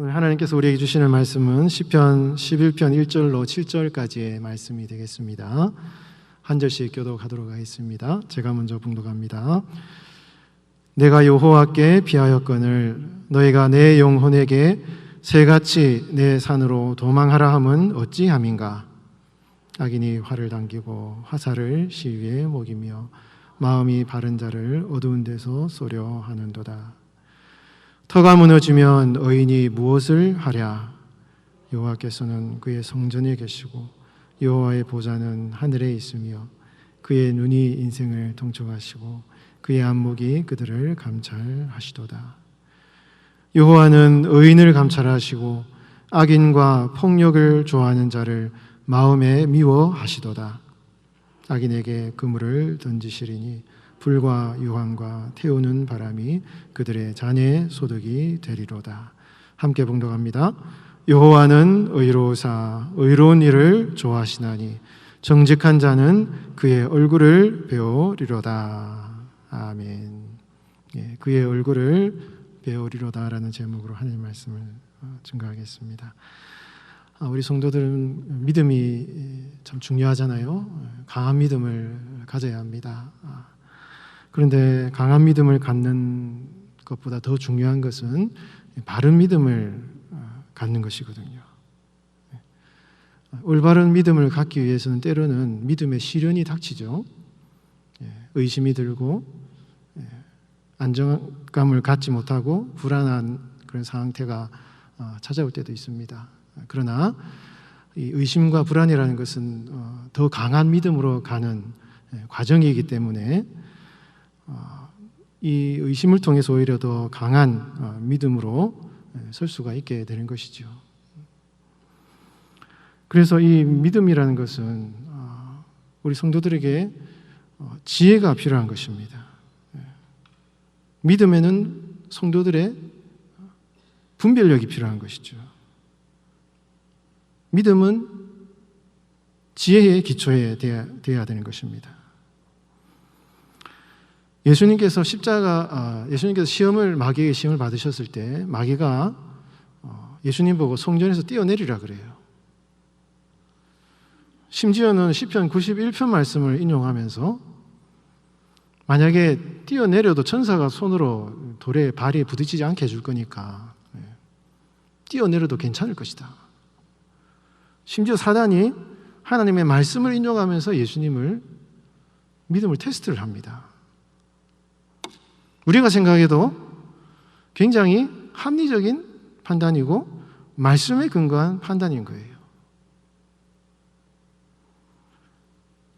오늘 하나님께서 우리에게 주시는 말씀은 시편 11편 1절로 7절까지의 말씀이 되겠습니다. 한 절씩 교독하도록 하겠습니다. 제가 먼저 봉독합니다. 내가 여호와께 비하였거늘 너희가 내 영혼에게 새같이 내 산으로 도망하라 함은 어찌함인가. 악인이 활을 당기고 화살을 시위에 먹이며 마음이 바른 자를 어두운 데서 쏘려 하는도다. 터가 무너지면 의인이 무엇을 하랴. 여호와께서는 그의 성전에 계시고 여호와의 보좌는 하늘에 있으며 그의 눈이 인생을 통촉하시고 그의 안목이 그들을 감찰하시도다. 여호와는 의인을 감찰하시고 악인과 폭력을 좋아하는 자를 마음에 미워하시도다. 악인에게 그물을 던지시리니 불과 유황과 태우는 바람이 그들의 잔에 소득이 되리로다. 함께 봉독합니다. 여호와는 의로우사 의로운 일을 좋아하시나니 정직한 자는 그의 얼굴을 배우리로다. 아멘. 그의 얼굴을 배우리로다라는 제목으로 하나님의 말씀을 증거하겠습니다. 우리 성도들은 믿음이 참 중요하잖아요. 강한 믿음을 가져야 합니다. 그런데 강한 믿음을 갖는 것보다 더 중요한 것은 바른 믿음을 갖는 것이거든요. 올바른 믿음을 갖기 위해서는 때로는 믿음의 시련이 닥치죠. 의심이 들고 안정감을 갖지 못하고 불안한 그런 상태가 찾아올 때도 있습니다. 그러나 이 의심과 불안이라는 것은 더 강한 믿음으로 가는 과정이기 때문에 이 의심을 통해서 오히려 더 강한 믿음으로 설 수가 있게 되는 것이죠. 그래서 이 믿음이라는 것은 우리 성도들에게 지혜가 필요한 것입니다. 믿음에는 성도들의 분별력이 필요한 것이죠. 믿음은 지혜의 기초에 되어야 되는 것입니다. 예수님께서 마귀에게 시험을 받으셨을 때 마귀가 예수님 보고 성전에서 뛰어내리라 그래요. 심지어는 시편 91편 말씀을 인용하면서 만약에 뛰어내려도 천사가 손으로 돌에 발이 부딪히지 않게 해줄 거니까 뛰어내려도 괜찮을 것이다. 심지어 사단이 하나님의 말씀을 인용하면서 예수님을 믿음을 테스트를 합니다. 우리가 생각해도 굉장히 합리적인 판단이고 말씀에 근거한 판단인 거예요.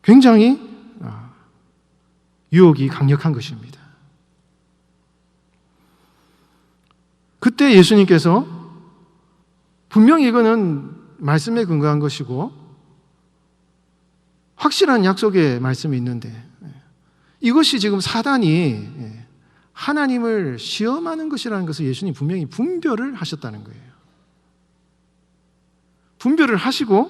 굉장히 유혹이 강력한 것입니다. 그때 예수님께서 분명히 이거는 말씀에 근거한 것이고 확실한 약속의 말씀이 있는데 이것이 지금 사단이 하나님을 시험하는 것이라는 것을 예수님이 분명히 분별을 하셨다는 거예요. 분별을 하시고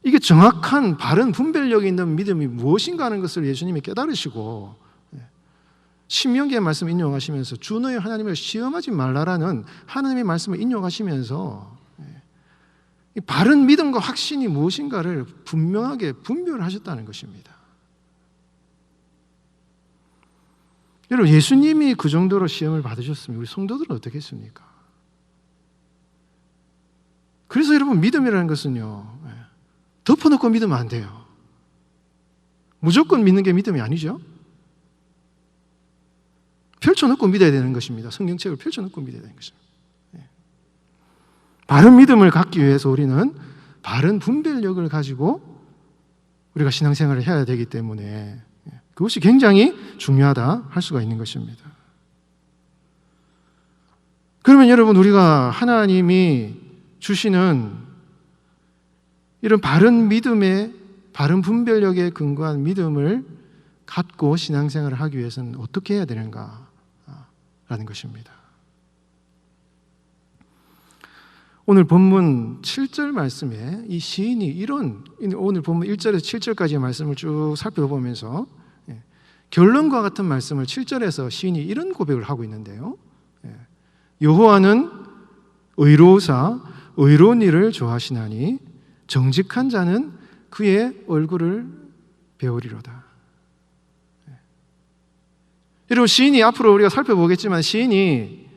이게 정확한 바른 분별력이 있는 믿음이 무엇인가 하는 것을 예수님이 깨달으시고 신명기의 말씀을 인용하시면서 주 너희 하나님을 시험하지 말라라는 하나님의 말씀을 인용하시면서 바른 믿음과 확신이 무엇인가를 분명하게 분별하셨다는 것입니다. 여러분, 예수님이 그 정도로 시험을 받으셨으면 우리 성도들은 어떻게 했습니까? 그래서 여러분, 믿음이라는 것은요, 덮어놓고 믿으면 안 돼요. 무조건 믿는 게 믿음이 아니죠. 펼쳐놓고 믿어야 되는 것입니다. 성경책을 펼쳐놓고 믿어야 되는 것입니다. 바른 믿음을 갖기 위해서 우리는 바른 분별력을 가지고 우리가 신앙생활을 해야 되기 때문에 그것이 굉장히 중요하다 할 수가 있는 것입니다. 그러면 여러분, 우리가 하나님이 주시는 이런 바른 믿음의 바른 분별력에 근거한 믿음을 갖고 신앙생활을 하기 위해서는 어떻게 해야 되는가라는 것입니다. 오늘 본문 7절 말씀에 이 시인이 오늘 본문 1절에서 7절까지의 말씀을 쭉 살펴보면서 결론과 같은 말씀을 7절에서 시인이 이런 고백을 하고 있는데요. 여호와는 의로우사 의로운 일을 좋아하시나니 정직한 자는 그의 얼굴을 배우리로다. 여러분, 시인이 앞으로 우리가 살펴보겠지만 시인이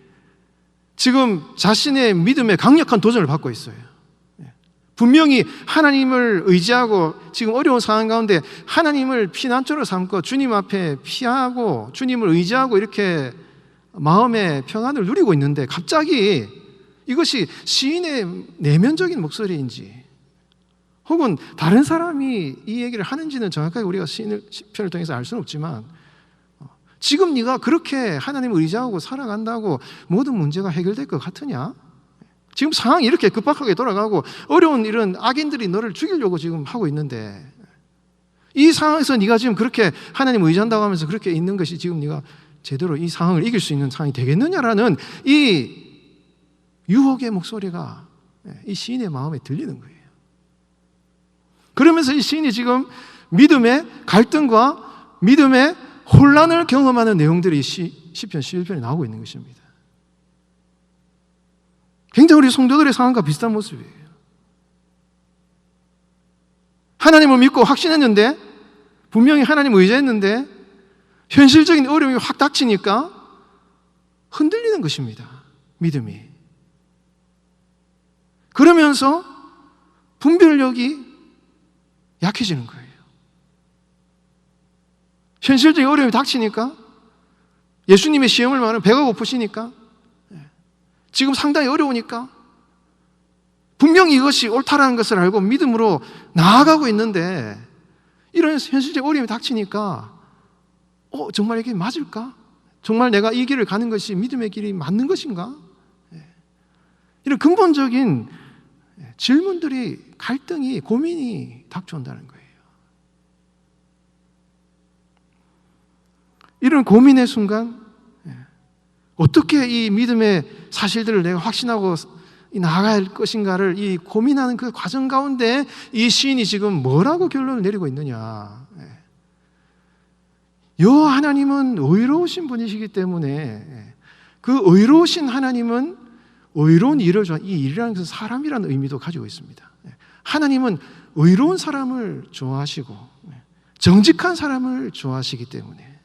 지금 자신의 믿음에 강력한 도전을 받고 있어요. 분명히 하나님을 의지하고 지금 어려운 상황 가운데 하나님을 피난처로 삼고 주님 앞에 피하고 주님을 의지하고 이렇게 마음의 평안을 누리고 있는데 갑자기 이것이 시인의 내면적인 목소리인지 혹은 다른 사람이 이 얘기를 하는지는 정확하게 우리가 시편을 통해서 알 수는 없지만 지금 네가 그렇게 하나님을 의지하고 살아간다고 모든 문제가 해결될 것 같으냐? 지금 상황이 이렇게 급박하게 돌아가고 어려운 이런 악인들이 너를 죽이려고 지금 하고 있는데 이 상황에서 네가 지금 그렇게 하나님을 의지한다고 하면서 그렇게 있는 것이 지금 네가 제대로 이 상황을 이길 수 있는 상황이 되겠느냐라는 이 유혹의 목소리가 이 시인의 마음에 들리는 거예요. 그러면서 이 시인이 지금 믿음의 갈등과 믿음의 혼란을 경험하는 내용들이 시편 11편에 나오고 있는 것입니다. 굉장히 우리 성도들의 상황과 비슷한 모습이에요. 하나님을 믿고 확신했는데 분명히 하나님을 의지했는데 현실적인 어려움이 확 닥치니까 흔들리는 것입니다. 믿음이. 그러면서 분별력이 약해지는 거예요. 현실적인 어려움이 닥치니까 예수님의 시험을 말하면 배가 고프시니까 지금 상당히 어려우니까 분명히 이것이 옳다라는 것을 알고 믿음으로 나아가고 있는데 이런 현실적 어려움이 닥치니까 정말 이게 맞을까? 정말 내가 이 길을 가는 것이 믿음의 길이 맞는 것인가? 이런 근본적인 질문들이 갈등이 고민이 닥쳐온다는 거예요. 이런 고민의 순간 어떻게 이 믿음의 사실들을 내가 확신하고 나아갈 것인가를 이 고민하는 그 과정 가운데 이 시인이 지금 뭐라고 결론을 내리고 있느냐. 여호와 하나님은 의로우신 분이시기 때문에 그 의로우신 하나님은 의로운 일을 좋아하는, 이 일이라는 것은 사람이라는 의미도 가지고 있습니다. 하나님은 의로운 사람을 좋아하시고 정직한 사람을 좋아하시기 때문에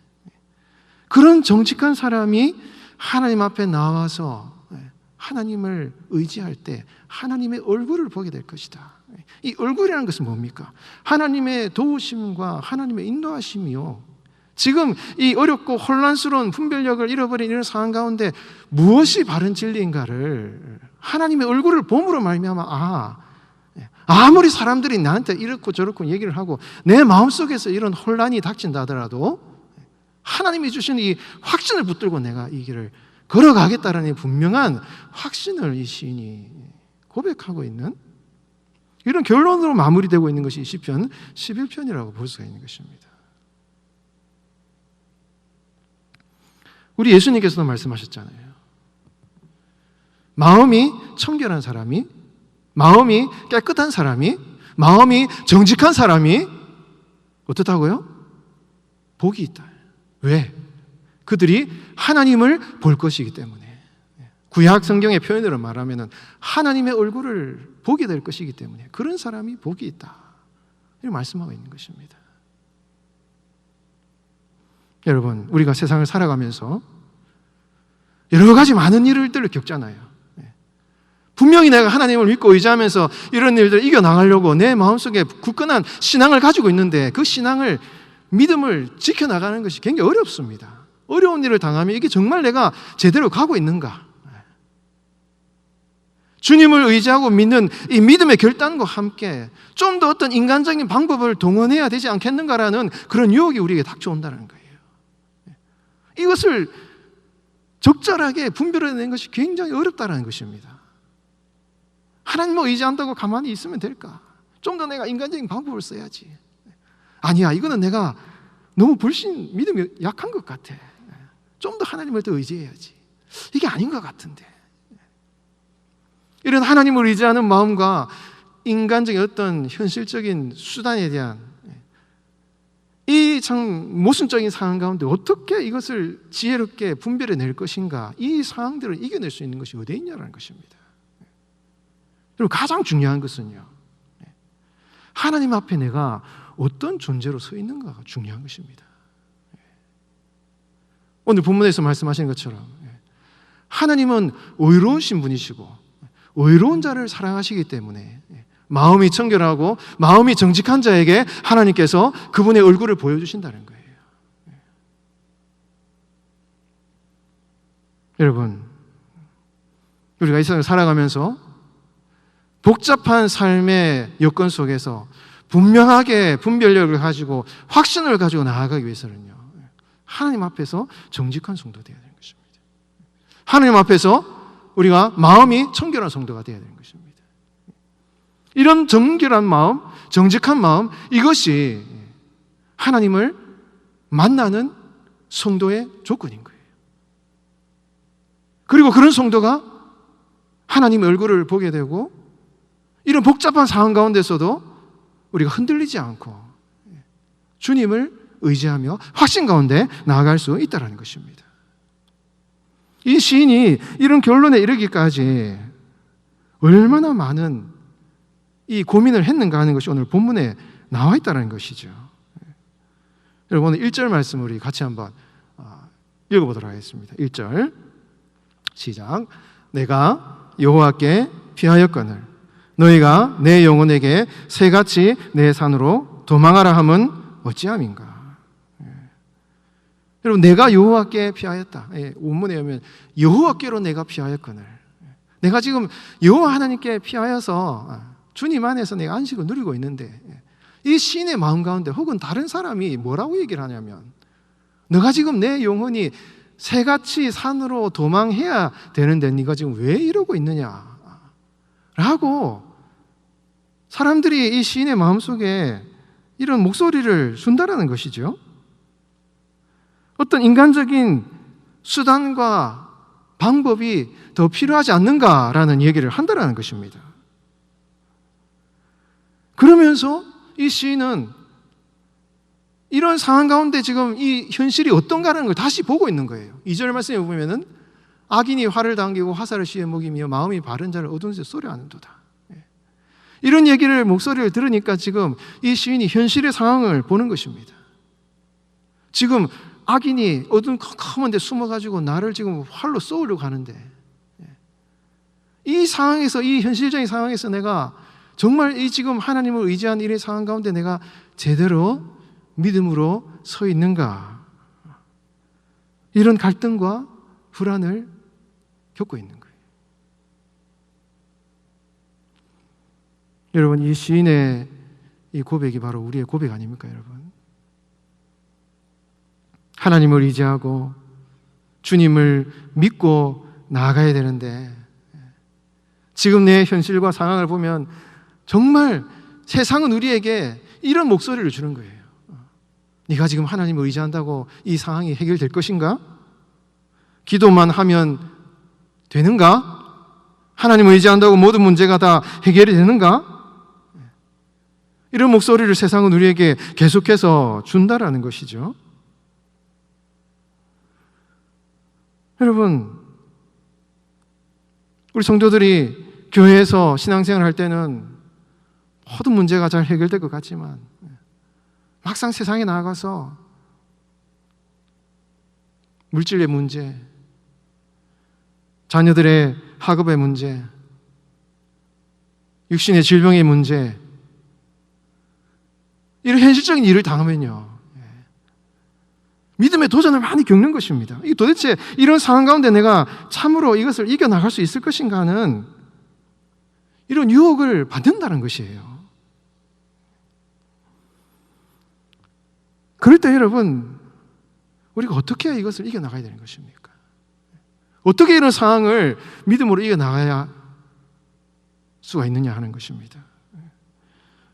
그런 정직한 사람이 하나님 앞에 나와서 하나님을 의지할 때 하나님의 얼굴을 보게 될 것이다. 이 얼굴이라는 것은 뭡니까? 하나님의 도우심과 하나님의 인도하심이요. 지금 이 어렵고 혼란스러운 분별력을 잃어버린 이런 상황 가운데 무엇이 바른 진리인가를 하나님의 얼굴을 봄으로 말미암아 아무리 사람들이 나한테 이렇고 저렇고 얘기를 하고 내 마음속에서 이런 혼란이 닥친다 하더라도 하나님이 주신 이 확신을 붙들고 내가 이 길을 걸어가겠다라는 분명한 확신을 이 시인이 고백하고 있는 이런 결론으로 마무리되고 있는 것이 시편 11편이라고 볼 수가 있는 것입니다. 우리 예수님께서도 말씀하셨잖아요. 마음이 청결한 사람이, 마음이 깨끗한 사람이, 마음이 정직한 사람이 어떻다고요? 복이 있다. 왜? 그들이 하나님을 볼 것이기 때문에. 구약 성경의 표현으로 말하면 하나님의 얼굴을 보게 될 것이기 때문에 그런 사람이 복이 있다. 이렇게 말씀하고 있는 것입니다. 여러분, 우리가 세상을 살아가면서 여러 가지 많은 일들을 겪잖아요. 분명히 내가 하나님을 믿고 의지하면서 이런 일들을 이겨나가려고 내 마음속에 굳건한 신앙을 가지고 있는데 그 신앙을, 믿음을 지켜나가는 것이 굉장히 어렵습니다. 어려운 일을 당하면 이게 정말 내가 제대로 가고 있는가? 주님을 의지하고 믿는 이 믿음의 결단과 함께 좀 더 어떤 인간적인 방법을 동원해야 되지 않겠는가라는 그런 유혹이 우리에게 닥쳐온다는 거예요. 이것을 적절하게 분별해내는 것이 굉장히 어렵다는 것입니다. 하나님을 의지한다고 가만히 있으면 될까? 좀 더 내가 인간적인 방법을 써야지. 아니야, 이거는 내가 너무 불신, 믿음이 약한 것 같아. 좀 더 하나님을 더 의지해야지. 이게 아닌 것 같은데. 이런 하나님을 의지하는 마음과 인간적인 어떤 현실적인 수단에 대한 이 참 모순적인 상황 가운데 어떻게 이것을 지혜롭게 분별해 낼 것인가, 이 상황들을 이겨낼 수 있는 것이 어디에 있냐라는 것입니다. 그리고 가장 중요한 것은요, 하나님 앞에 내가 어떤 존재로 서 있는가가 중요한 것입니다. 오늘 본문에서 말씀하신 것처럼 하나님은 의로우신 분이시고 의로운 자를 사랑하시기 때문에 마음이 청결하고 마음이 정직한 자에게 하나님께서 그분의 얼굴을 보여주신다는 거예요. 여러분, 우리가 이 세상을 살아가면서 복잡한 삶의 여건 속에서 분명하게 분별력을 가지고 확신을 가지고 나아가기 위해서는요, 하나님 앞에서 정직한 성도가 되어야 되는 것입니다. 하나님 앞에서 우리가 마음이 청결한 성도가 되어야 되는 것입니다. 이런 정결한 마음, 정직한 마음, 이것이 하나님을 만나는 성도의 조건인 거예요. 그리고 그런 성도가 하나님의 얼굴을 보게 되고 이런 복잡한 상황 가운데서도 우리가 흔들리지 않고 주님을 의지하며 확신 가운데 나아갈 수 있다는 것입니다. 이 시인이 이런 결론에 이르기까지 얼마나 많은 이 고민을 했는가 하는 것이 오늘 본문에 나와 있다는 것이죠. 여러분, 오늘 1절 말씀 우리 같이 한번 읽어보도록 하겠습니다. 1절 시작. 내가 여호와께 피하였거늘 너희가 내 영혼에게 새같이 내 산으로 도망하라 함은 어찌함인가. 여러분, 내가 여호와께 피하였다. 원문에 보면 여호와께로 내가 피하였거늘, 내가 지금 여호와 하나님께 피하여서 주님 안에서 내가 안식을 누리고 있는데, 이 시인의 마음 가운데 혹은 다른 사람이 뭐라고 얘기를 하냐면, 너가 지금 내 영혼이 새같이 산으로 도망해야 되는데 네가 지금 왜 이러고 있느냐 라고 사람들이 이 시인의 마음속에 이런 목소리를 준다라는 것이죠. 어떤 인간적인 수단과 방법이 더 필요하지 않는가라는 얘기를 한다라는 것입니다. 그러면서 이 시인은 이런 상황 가운데 지금 이 현실이 어떤가라는 걸 다시 보고 있는 거예요. 2절 말씀에 보면은 악인이 활을 당기고 화살을 씌워 먹이며 마음이 바른 자를 어두운 데서 쏘려하는도다. 이런 얘기를, 목소리를 들으니까 지금 이 시인이 현실의 상황을 보는 것입니다. 지금 악인이 어두운 컴컴한 데 숨어가지고 나를 지금 활로 쏘으려고 하는데, 이 상황에서, 이 현실적인 상황에서 내가 정말 이 지금 하나님을 의지한 이런 상황 가운데 내가 제대로 믿음으로 서 있는가, 이런 갈등과 불안을 겪고 있는 거예요. 여러분, 이 시인의 이 고백이 바로 우리의 고백 아닙니까, 여러분? 하나님을 의지하고 주님을 믿고 나아가야 되는데, 지금 내 현실과 상황을 보면 정말 세상은 우리에게 이런 목소리를 주는 거예요. 네가 지금 하나님을 의지한다고 이 상황이 해결될 것인가? 기도만 하면 되는가? 하나님을 의지한다고 모든 문제가 다 해결이 되는가? 이런 목소리를 세상은 우리에게 계속해서 준다라는 것이죠. 여러분, 우리 성도들이 교회에서 신앙생활을 할 때는 모든 문제가 잘 해결될 것 같지만 막상 세상에 나가서 물질의 문제, 자녀들의 학업의 문제, 육신의 질병의 문제, 이런 현실적인 일을 당하면요, 믿음의 도전을 많이 겪는 것입니다. 이 도대체 이런 상황 가운데 내가 참으로 이것을 이겨나갈 수 있을 것인가 하는 이런 유혹을 받는다는 것이에요. 그럴 때 여러분, 우리가 어떻게 이것을 이겨나가야 되는 것입니까? 어떻게 이런 상황을 믿음으로 이겨나가야 수가 있느냐 하는 것입니다.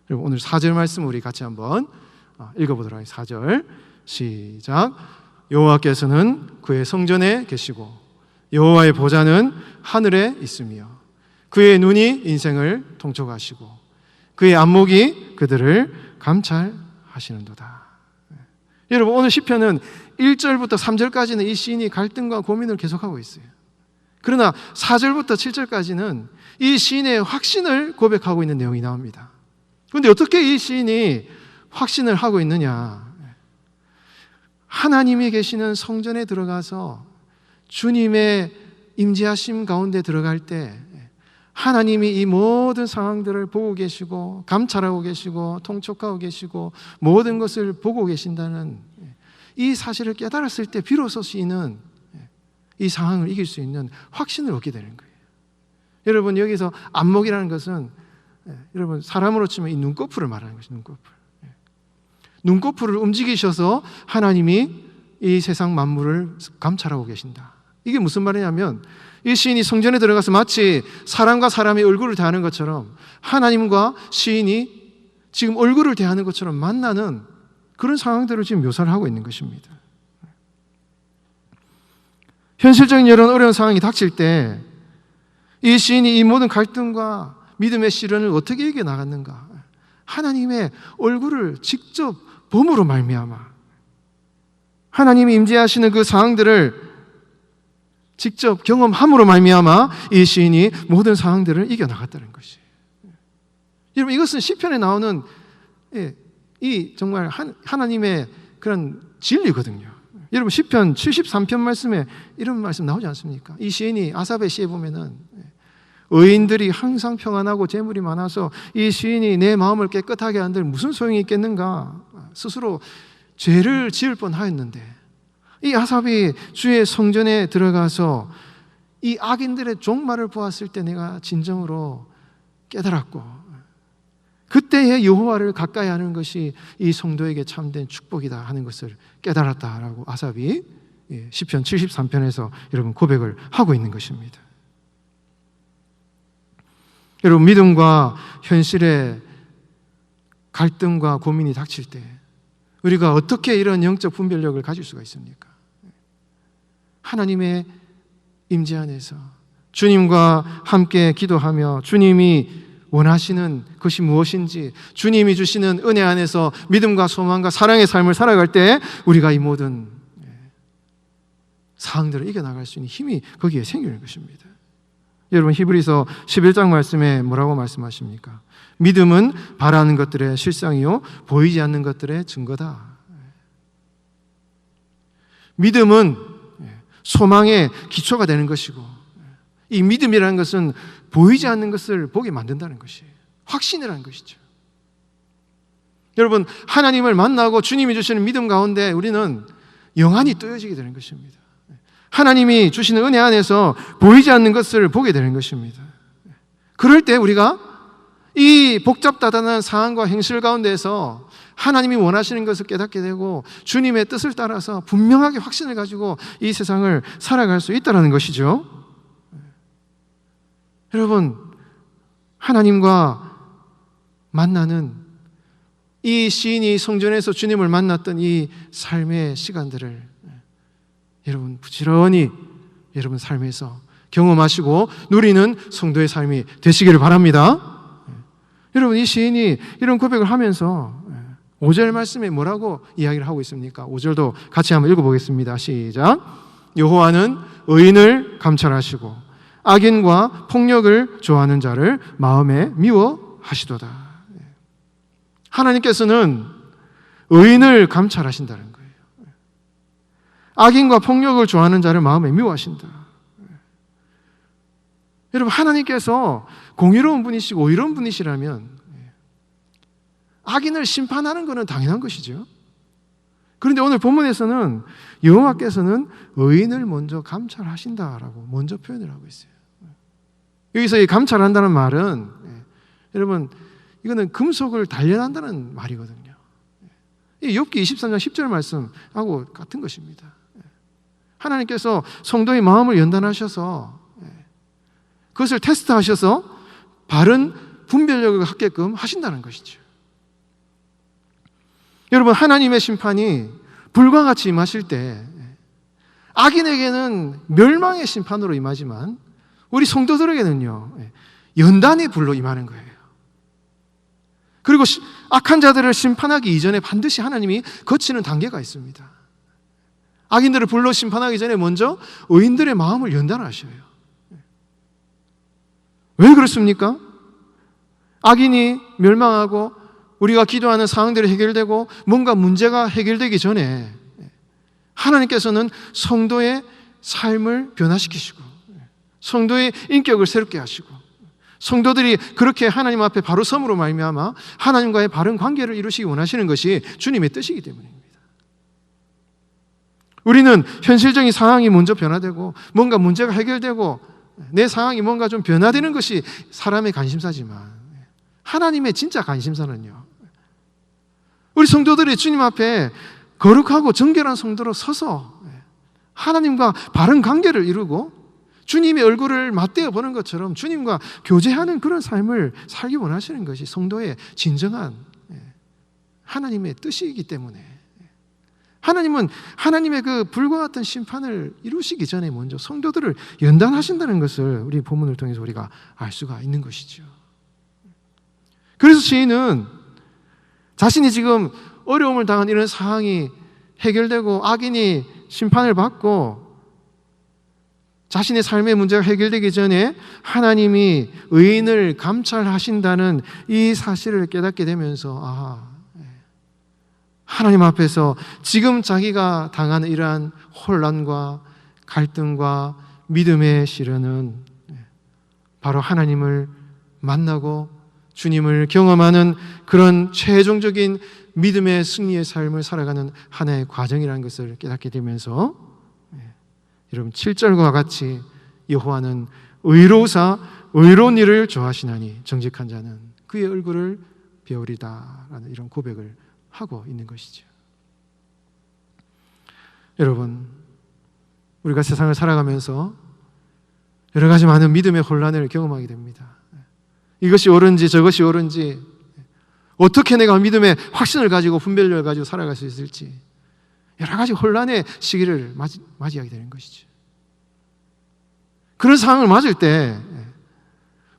여러분, 오늘 4절 말씀 우리 같이 한번 읽어보도록 하겠습니다. 4절 시작. 여호와께서는 그의 성전에 계시고 여호와의 보좌는 하늘에 있으며 그의 눈이 인생을 통촉하시고 그의 안목이 그들을 감찰하시는도다. 여러분, 오늘 시편은 1절부터 3절까지는 이 시인이 갈등과 고민을 계속하고 있어요. 그러나 4절부터 7절까지는 이 시인의 확신을 고백하고 있는 내용이 나옵니다. 그런데 어떻게 이 시인이 확신을 하고 있느냐? 하나님이 계시는 성전에 들어가서 주님의 임재하심 가운데 들어갈 때 하나님이 이 모든 상황들을 보고 계시고 감찰하고 계시고 통촉하고 계시고 모든 것을 보고 계신다는 이 사실을 깨달았을 때 비로소 시인은 이 상황을 이길 수 있는 확신을 얻게 되는 거예요. 여러분, 여기서 안목이라는 것은 여러분 사람으로 치면 이 눈꺼풀을 말하는 것이 눈꺼풀을 움직이셔서 하나님이 이 세상 만물을 감찰하고 계신다. 이게 무슨 말이냐면 이 시인이 성전에 들어가서 마치 사람과 사람의 얼굴을 대하는 것처럼 하나님과 시인이 지금 얼굴을 대하는 것처럼 만나는 그런 상황들을 지금 묘사를 하고 있는 것입니다. 현실적인 이런 어려운 상황이 닥칠 때 이 시인이 이 모든 갈등과 믿음의 시련을 어떻게 이겨나갔는가? 하나님의 얼굴을 직접 봄으로 말미암아 하나님이 임재하시는 그 상황들을 직접 경험함으로 말미암아 이 시인이 모든 상황들을 이겨나갔다는 것이에요. 여러분, 이것은 시편에 나오는 이 정말 하나님의 그런 진리거든요. 여러분, 시편 73편 말씀에 이런 말씀 나오지 않습니까? 이 시인이 아삽의 시에 보면은 의인들이 항상 평안하고 재물이 많아서 이 시인이 내 마음을 깨끗하게 한들 무슨 소용이 있겠는가? 스스로 죄를 지을 뻔하였는데 이 아삽이 주의 성전에 들어가서 이 악인들의 종말을 보았을 때 내가 진정으로 깨달았고 그때의 여호와를 가까이 하는 것이 이 성도에게 참된 축복이다 하는 것을 깨달았다라고 아삽이 시편 73편에서 여러분 고백을 하고 있는 것입니다. 여러분, 믿음과 현실의 갈등과 고민이 닥칠 때 우리가 어떻게 이런 영적 분별력을 가질 수가 있습니까? 하나님의 임재 안에서 주님과 함께 기도하며 주님이 원하시는 것이 무엇인지 주님이 주시는 은혜 안에서 믿음과 소망과 사랑의 삶을 살아갈 때 우리가 이 모든 상황들을 이겨나갈 수 있는 힘이 거기에 생기는 것입니다. 여러분, 히브리서 11장 말씀에 뭐라고 말씀하십니까? 믿음은 바라는 것들의 실상이요 보이지 않는 것들의 증거다. 믿음은 소망의 기초가 되는 것이고 이 믿음이라는 것은 보이지 않는 것을 보게 만든다는 것이에요. 확신이라는 것이죠. 여러분, 하나님을 만나고 주님이 주시는 믿음 가운데 우리는 영안이 뜨여지게 되는 것입니다. 하나님이 주시는 은혜 안에서 보이지 않는 것을 보게 되는 것입니다. 그럴 때 우리가 이 복잡다단한 상황과 행실 가운데서 하나님이 원하시는 것을 깨닫게 되고 주님의 뜻을 따라서 분명하게 확신을 가지고 이 세상을 살아갈 수 있다는 것이죠. 여러분, 하나님과 만나는 이 시인이 성전에서 주님을 만났던 이 삶의 시간들을 여러분 부지런히 여러분 삶에서 경험하시고 누리는 성도의 삶이 되시기를 바랍니다. 여러분, 이 시인이 이런 고백을 하면서 5절 말씀에 뭐라고 이야기를 하고 있습니까? 5절도 같이 한번 읽어보겠습니다. 시작. 여호와는 의인을 감찰하시고 악인과 폭력을 좋아하는 자를 마음에 미워하시도다. 하나님께서는 의인을 감찰하신다는 거예요. 악인과 폭력을 좋아하는 자를 마음에 미워하신다. 여러분, 하나님께서 공의로운 분이시고 의로운 분이시라면 악인을 심판하는 것은 당연한 것이죠. 그런데 오늘 본문에서는 여호와께서는 의인을 먼저 감찰하신다라고 먼저 표현을 하고 있어요. 여기서 이 감찰한다는 말은 여러분 이거는 금속을 단련한다는 말이거든요. 이 욥기 23장 10절 말씀하고 같은 것입니다. 하나님께서 성도의 마음을 연단하셔서 그것을 테스트하셔서 바른 분별력을 갖게끔 하신다는 것이죠. 여러분, 하나님의 심판이 불과 같이 임하실 때 악인에게는 멸망의 심판으로 임하지만 우리 성도들에게는요 연단의 불로 임하는 거예요. 그리고 악한 자들을 심판하기 이전에 반드시 하나님이 거치는 단계가 있습니다. 악인들을 불로 심판하기 전에 먼저 의인들의 마음을 연단하셔요. 왜 그렇습니까? 악인이 멸망하고 우리가 기도하는 상황들이 해결되고 뭔가 문제가 해결되기 전에 하나님께서는 성도의 삶을 변화시키시고 성도의 인격을 새롭게 하시고 성도들이 그렇게 하나님 앞에 바로 섬으로 말미암아 하나님과의 바른 관계를 이루시기 원하시는 것이 주님의 뜻이기 때문입니다. 우리는 현실적인 상황이 먼저 변화되고 뭔가 문제가 해결되고 내 상황이 뭔가 좀 변화되는 것이 사람의 관심사지만 하나님의 진짜 관심사는요, 우리 성도들이 주님 앞에 거룩하고 정결한 성도로 서서 하나님과 바른 관계를 이루고 주님의 얼굴을 맞대어 보는 것처럼 주님과 교제하는 그런 삶을 살기 원하시는 것이 성도의 진정한 하나님의 뜻이기 때문에 하나님은 하나님의 그 불과 같은 심판을 이루시기 전에 먼저 성도들을 연단하신다는 것을 우리 본문을 통해서 우리가 알 수가 있는 것이죠. 그래서 시인은 자신이 지금 어려움을 당한 이런 상황이 해결되고 악인이 심판을 받고 자신의 삶의 문제가 해결되기 전에 하나님이 의인을 감찰하신다는 이 사실을 깨닫게 되면서 하나님 앞에서 지금 자기가 당하는 이러한 혼란과 갈등과 믿음의 시련은 바로 하나님을 만나고 주님을 경험하는 그런 최종적인 믿음의 승리의 삶을 살아가는 하나의 과정이라는 것을 깨닫게 되면서 여러분 7절과 같이 여호와는 의로우사 의로운 일을 좋아하시나니 정직한 자는 그의 얼굴을 배우리다 라는 이런 고백을 하고 있는 것이죠. 여러분, 우리가 세상을 살아가면서 여러 가지 많은 믿음의 혼란을 경험하게 됩니다. 이것이 옳은지 저것이 옳은지 어떻게 내가 믿음의 확신을 가지고 분별력을 가지고 살아갈 수 있을지 여러 가지 혼란의 시기를 맞이하게 되는 것이죠. 그런 상황을 맞을 때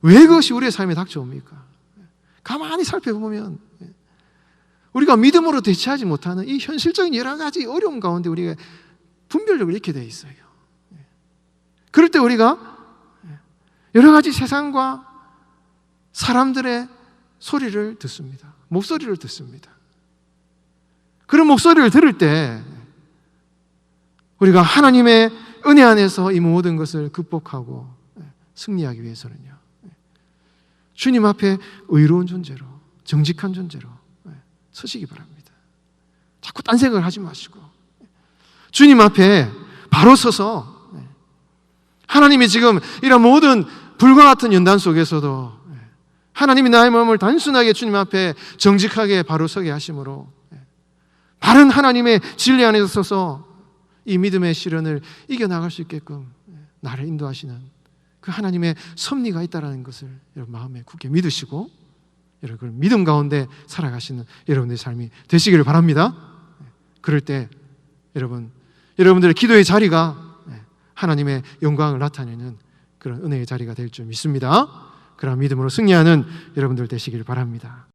왜 그것이 우리의 삶에 닥쳐옵니까? 가만히 살펴보면 우리가 믿음으로 대체하지 못하는 이 현실적인 여러 가지 어려움 가운데 우리가 분별력을 잃게 되어 있어요. 그럴 때 우리가 여러 가지 세상과 사람들의 소리를 듣습니다. 목소리를 듣습니다. 그런 목소리를 들을 때 우리가 하나님의 은혜 안에서 이 모든 것을 극복하고 승리하기 위해서는요, 주님 앞에 의로운 존재로, 정직한 존재로 서시기 바랍니다. 자꾸 딴 생각을 하지 마시고 주님 앞에 바로 서서 하나님이 지금 이런 모든 불과 같은 연단 속에서도 하나님이 나의 마음을 단순하게 주님 앞에 정직하게 바로 서게 하심으로 바른 하나님의 진리 안에서 서서 이 믿음의 시련을 이겨나갈 수 있게끔 나를 인도하시는 그 하나님의 섭리가 있다는 것을 여러분 마음에 굳게 믿으시고 여러분 믿음 가운데 살아가시는 여러분들의 삶이 되시기를 바랍니다. 그럴 때 여러분들의 기도의 자리가 하나님의 영광을 나타내는 그런 은혜의 자리가 될 줄 믿습니다. 그런 믿음으로 승리하는 여러분들 되시기를 바랍니다.